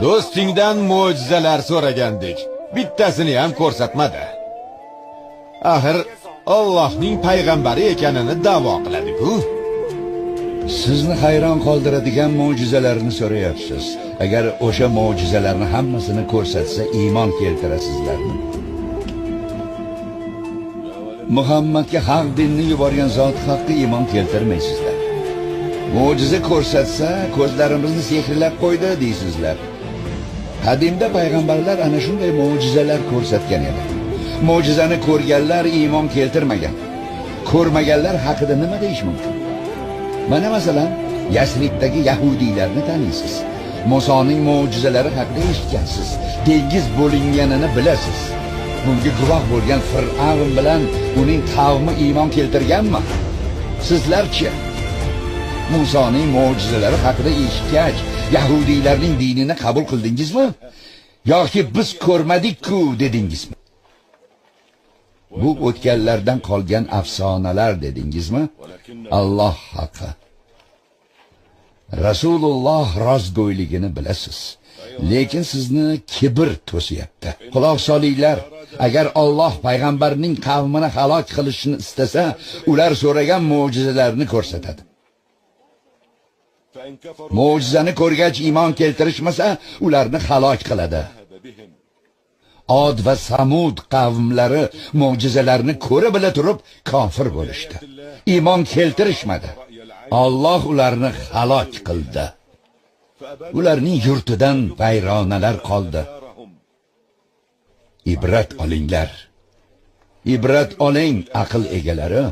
Do'stingdan mo'jizalar so'ragandik. Bittasini ham ko'rsatmadi. Axir Allohning payg'ambari ekanini da'vo qiladi-ku. Sizni hayron qoldiradigan mo'jizalarni so'rayapsiz. Agar o'sha mo'jizalarni hammasini ko'rsatsa, iymon keltirasizlarmi? Muhammadga haq dinni yuborgan zot haqqa iymon keltirmaysizlar. Mo'jiza ko'rsatsa, ko'zlarimizni sehrlab qo'ydi deysizlar. Qadimda payg'ambarlar ana shunday mo'jizalar ko'rsatgan edi. Mo'jizani ko'rganlar iymon keltirmagan. Ko'rmaganlar haqida nima deyish mumkin? Mana masalan, Yasribdagi yahudiylarni taniysiz. Musoning mo'jizalari haqida eshitgansiz. Dengiz bo'linganini bilasiz. Bunga guvoh bo'lgan Fir'avn bilan uning qavmi iymon keltirganmi? Sizlarchi? Musoning mo'jizalari haqida eshitgach, yahudiylarning dinini qabul qildingizmi? Yoki biz ko'rmadik-ku dedingizmi? Bu o'tganlardan qolgan afsonalar dedingizmi? Alloh haqi. Rasululloh rostgo'yligini bilasiz. Lekin sizni kibr to'siyapti. Quloq solinglar. Agar Alloh payg'ambarning qavmini halok qilishni istasa, ular so'ragan mo'jizalarni ko'rsatadi. Mo'jizani ko'rgach iymon keltirishmasa, ularni halok qiladi. Od va Samud qavmlari mo'jizalarni ko'ra bila turib kofir bo'lishdi. Iymon keltirishmadi. Alloh ularni halok qildi. Ularning yurtidan vayronalar qoldi. Ibrat olinglar. Ibrat oling aql egalari.